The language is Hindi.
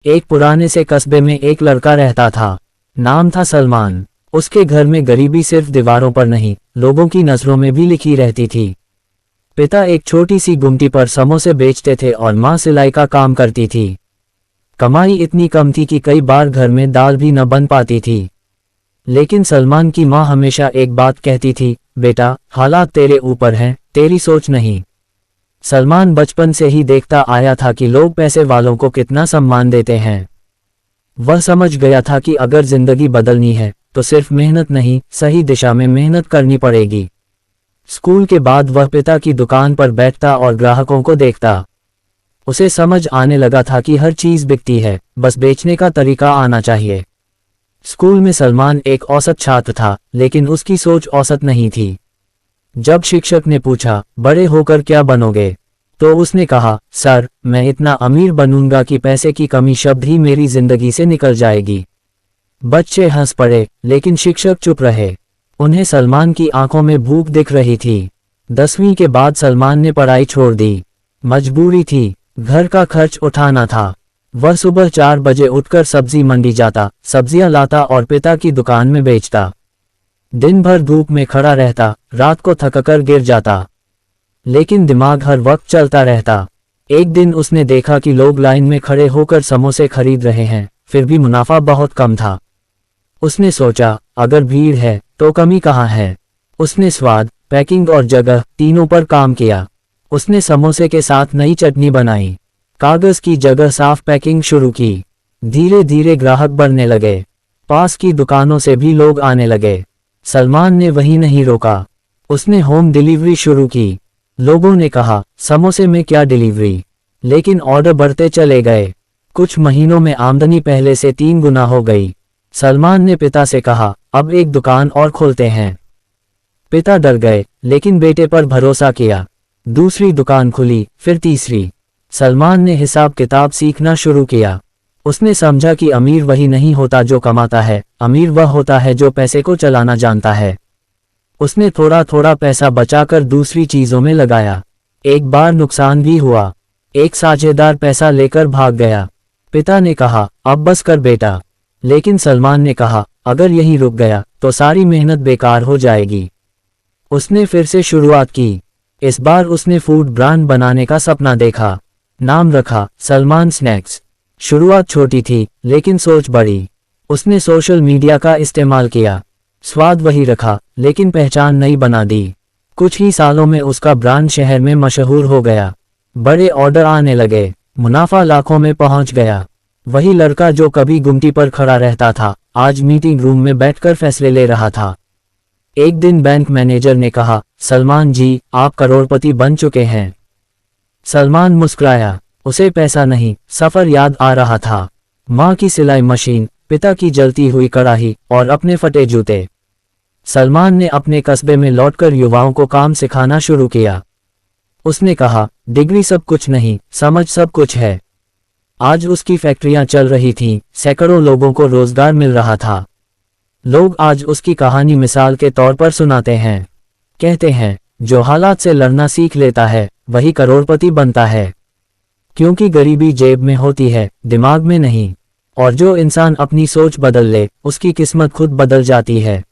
एक पुराने से कस्बे में एक लड़का रहता था। नाम था सलमान। उसके घर में गरीबी सिर्फ दीवारों पर नहीं, लोगों की नजरों में भी लिखी रहती थी। पिता एक छोटी सी गुमटी पर समोसे बेचते थे और माँ सिलाई का काम करती थी। कमाई इतनी कम थी कि कई बार घर में दाल भी न बन पाती थी। लेकिन सलमान की माँ हमेशा एक बात कहती थी, बेटा, हालात तेरे ऊपर हैं, तेरी सोच नहीं। सलमान बचपन से ही देखता आया था कि लोग पैसे वालों को कितना सम्मान देते हैं। वह समझ गया था कि अगर जिंदगी बदलनी है तो सिर्फ मेहनत नहीं, सही दिशा में मेहनत करनी पड़ेगी। स्कूल के बाद वह पिता की दुकान पर बैठता और ग्राहकों को देखता। उसे समझ आने लगा था कि हर चीज बिकती है, बस बेचने का तरीका आना चाहिए। स्कूल में सलमान एक औसत छात्र था, लेकिन उसकी सोच औसत नहीं थी। जब शिक्षक ने पूछा, बड़े होकर क्या बनोगे, तो उसने कहा, सर, मैं इतना अमीर बनूंगा कि पैसे की कमी शब्द ही मेरी जिंदगी से निकल जाएगी। बच्चे हंस पड़े, लेकिन शिक्षक चुप रहे। उन्हें सलमान की आंखों में भूख दिख रही थी। 10वीं के बाद सलमान ने पढ़ाई छोड़ दी। मजबूरी थी, घर का खर्च उठाना था। वह सुबह 4 बजे उठकर सब्जी मंडी जाता, सब्जियां लाता और पिता की दुकान में बेचता। दिन भर धूप में खड़ा रहता, रात को थककर गिर जाता, लेकिन दिमाग हर वक्त चलता रहता। एक दिन उसने देखा कि लोग लाइन में खड़े होकर समोसे खरीद रहे हैं, फिर भी मुनाफा बहुत कम था। उसने सोचा, अगर भीड़ है तो कमी कहाँ है। उसने स्वाद, पैकिंग और जगह तीनों पर काम किया। उसने समोसे के साथ नई चटनी बनाई, कागज की जगह साफ पैकिंग शुरू की। धीरे धीरे ग्राहक बढ़ने लगे, पास की दुकानों से भी लोग आने लगे। सलमान ने वहीं नहीं रोका, उसने होम डिलीवरी शुरू की। लोगों ने कहा, समोसे में क्या डिलीवरी, लेकिन ऑर्डर बढ़ते चले गए। कुछ महीनों में आमदनी पहले से 3 गुना हो गई। सलमान ने पिता से कहा, अब एक दुकान और खोलते हैं। पिता डर गए, लेकिन बेटे पर भरोसा किया। दूसरी दुकान खुली, फिर तीसरी। सलमान ने हिसाब किताब सीखना शुरू किया। उसने समझा कि अमीर वही नहीं होता जो कमाता है, अमीर वह होता है जो पैसे को चलाना जानता है। उसने थोड़ा थोड़ा पैसा बचाकर दूसरी चीजों में लगाया। एक बार नुकसान भी हुआ, एक साझेदार पैसा लेकर भाग गया। पिता ने कहा, अब बस कर बेटा, लेकिन सलमान ने कहा, अगर यहीं रुक गया तो सारी मेहनत बेकार हो जाएगी। उसने फिर से शुरुआत की। इस बार उसने फूड ब्रांड बनाने का सपना देखा। नाम रखा, सलमान स्नैक्स। शुरुआत छोटी थी, लेकिन सोच बड़ी। उसने सोशल मीडिया का इस्तेमाल किया, स्वाद वही रखा, लेकिन पहचान नई बना दी। कुछ ही सालों में उसका ब्रांड शहर में मशहूर हो गया। बड़े ऑर्डर आने लगे, मुनाफा लाखों में पहुंच गया। वही लड़का जो कभी गुमटी पर खड़ा रहता था, आज मीटिंग रूम में बैठकर फैसले ले रहा था। एक दिन बैंक मैनेजर ने कहा, सलमान जी, आप करोड़पति बन चुके हैं। सलमान मुस्कुराया। उसे पैसा नहीं, सफर याद आ रहा था। माँ की सिलाई मशीन, पिता की जलती हुई कड़ाही और अपने फटे जूते। सलमान ने अपने कस्बे में लौटकर युवाओं को काम सिखाना शुरू किया। उसने कहा, डिग्री सब कुछ नहीं, समझ सब कुछ है। आज उसकी फैक्ट्रियां चल रही थीं, सैकड़ों लोगों को रोजगार मिल रहा था। लोग आज उसकी कहानी मिसाल के तौर पर सुनाते हैं। कहते हैं, जो हालात से लड़ना सीख लेता है वही करोड़पति बनता है। क्योंकि गरीबी जेब में होती है, दिमाग में नहीं। और जो इंसान अपनी सोच बदल ले, उसकी किस्मत खुद बदल जाती है।